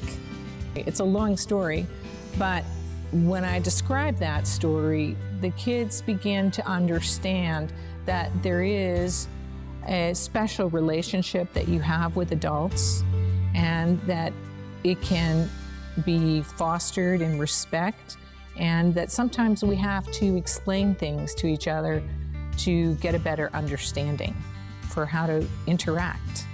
It's a long story, but when I describe that story, the kids begin to understand that there is a special relationship that you have with adults, and that it can be fostered in respect, and that sometimes we have to explain things to each other to get a better understanding for how to interact.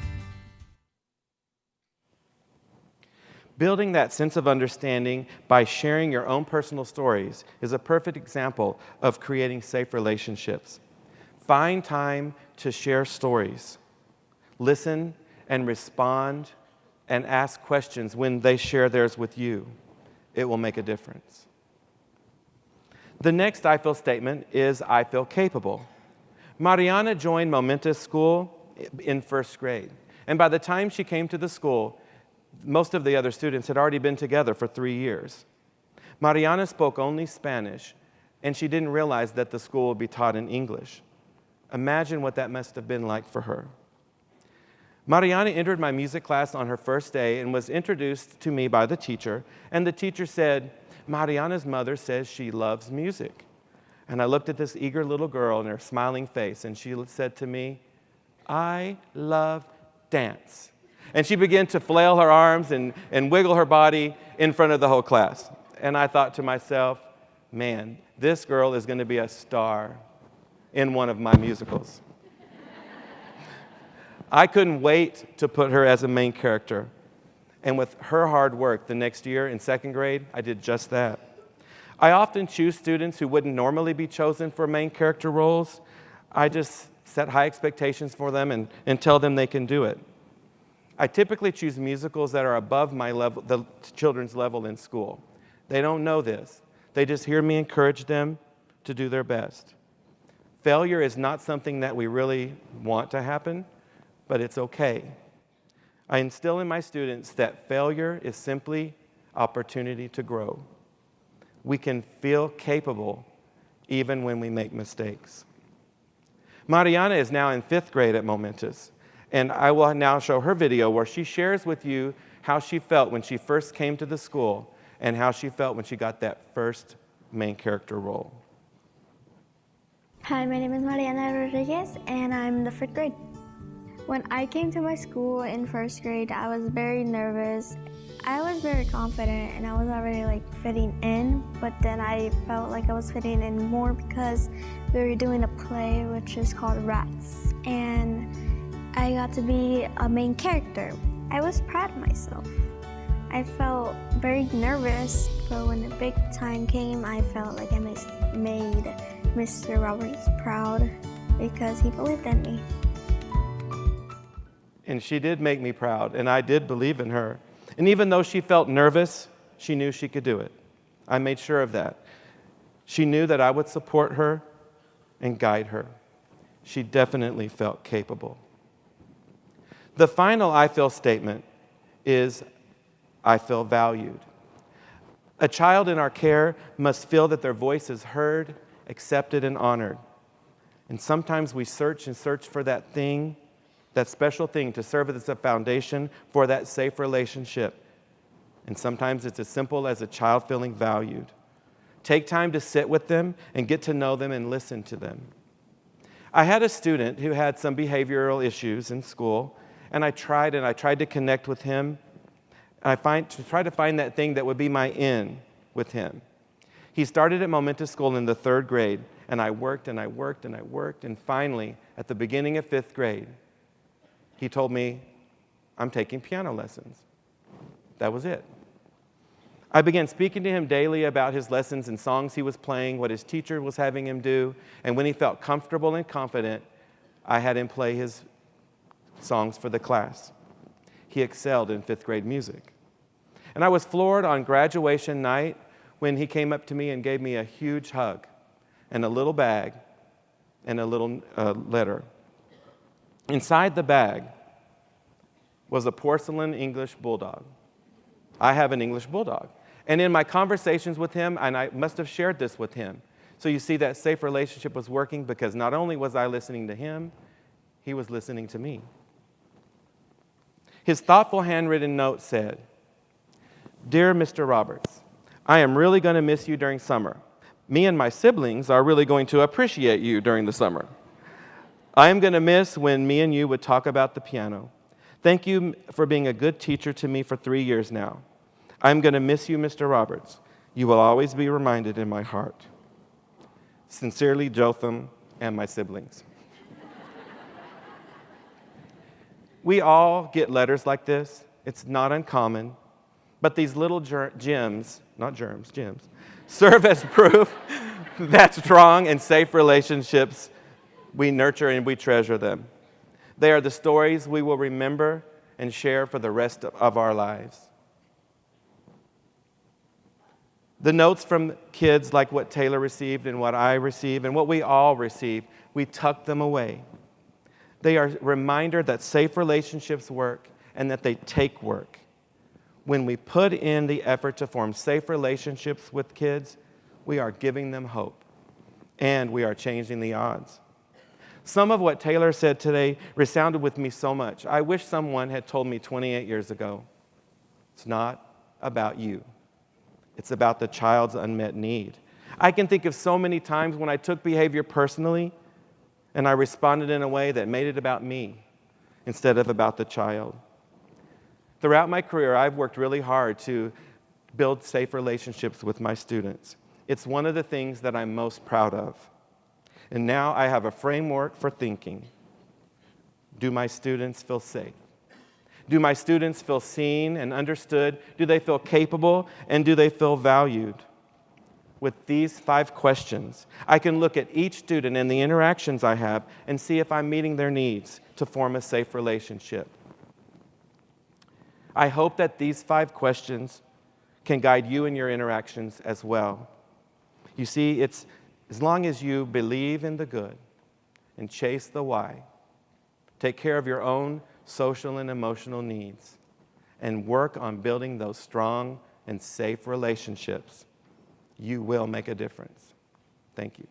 Building that sense of understanding by sharing your own personal stories is a perfect example of creating safe relationships. Find time to share stories. Listen and respond and ask questions when they share theirs with you. It will make a difference. The next I feel statement is I feel capable. Mariana joined Momentous School in first grade. And by the time she came to the school, most of the other students had already been together for 3 years. Mariana spoke only Spanish, and she didn't realize that the school would be taught in English. Imagine what that must have been like for her. Mariana entered my music class on her first day and was introduced to me by the teacher, and the teacher said, Mariana's mother says she loves music. And I looked at this eager little girl and her smiling face, and she said to me, I love dance. And she began to flail her arms and wiggle her body in front of the whole class. And I thought to myself, man, this girl is going to be a star in one of my musicals. I couldn't wait to put her as a main character. And with her hard work, the next year in second grade, I did just that. I often choose students who wouldn't normally be chosen for main character roles. I just set high expectations for them and tell them they can do it. I typically choose musicals that are above my level, the children's level in school. They don't know this. They just hear me encourage them to do their best. Failure is not something that we really want to happen, but it's okay. I instill in my students that failure is simply opportunity to grow. We can feel capable even when we make mistakes. Mariana is now in 5th grade at Momentous, and I will now show her video where she shares with you how she felt when she first came to the school and how she felt when she got that first main character role.
Hi, my name is Mariana Rodriguez, and I'm in the 5th grade. When I came to my school in 1st grade, I was very nervous. I was very confident, and I was already fitting in, but then I felt like I was fitting in more because we were doing a play which is called Rats, and I got to be a main character. I was proud of myself. I felt very nervous, but when the big time came, I felt like I made Mr. Roberts proud because he believed in me.
And she did make me proud, and I did believe in her. And even though she felt nervous, she knew she could do it. I made sure of that. She knew that I would support her and guide her. She definitely felt capable. The final I feel statement is, I feel valued. A child in our care must feel that their voice is heard, accepted, and honored. And sometimes we search and search for that thing, that special thing to serve as a foundation for that safe relationship. And sometimes it's as simple as a child feeling valued. Take time to sit with them and get to know them and listen to them. I had a student who had some behavioral issues in school, and I tried to connect with him. I tried to find that thing that would be my in with him. He started at Momentous School in the 3rd grade, and I worked, and finally, at the beginning of 5th grade, he told me, I'm taking piano lessons. That was it. I began speaking to him daily about his lessons and songs he was playing, what his teacher was having him do, and when he felt comfortable and confident, I had him play his songs for the class. He excelled in 5th grade music. And I was floored on graduation night when he came up to me and gave me a huge hug and a little bag and a little letter. Inside the bag was a porcelain English bulldog. I have an English bulldog. And in my conversations with him, and I must have shared this with him, so you see that safe relationship was working because not only was I listening to him, he was listening to me. His thoughtful handwritten note said, Dear Mr. Roberts, I am really going to miss you during summer. Me and my siblings are really going to appreciate you during the summer. I am going to miss when me and you would talk about the piano. Thank you for being a good teacher to me for 3 years now. I'm going to miss you, Mr. Roberts. You will always be reminded in my heart. Sincerely, Jotham and my siblings. We all get letters like this. It's not uncommon. But these little gems, not germs, gems, serve as proof that strong and safe relationships, we nurture and we treasure them. They are the stories we will remember and share for the rest of our lives. The notes from kids like what Taylor received and what I received and what we all receive, we tuck them away. They are a reminder that safe relationships work and that they take work. When we put in the effort to form safe relationships with kids, we are giving them hope and we are changing the odds. Some of what Taylor said today resounded with me so much. I wish someone had told me 28 years ago, it's not about you. It's about the child's unmet need. I can think of so many times when I took behavior personally and I responded in a way that made it about me instead of about the child. Throughout my career, I've worked really hard to build safe relationships with my students. It's one of the things that I'm most proud of. And now I have a framework for thinking. Do my students feel safe? Do my students feel seen and understood? Do they feel capable? And do they feel valued? With these 5 questions, I can look at each student and the interactions I have and see if I'm meeting their needs to form a safe relationship. I hope that these 5 questions can guide you in your interactions as well. You see, it's as long as you believe in the good and chase the why, take care of your own social and emotional needs, and work on building those strong and safe relationships, you will make a difference. Thank you.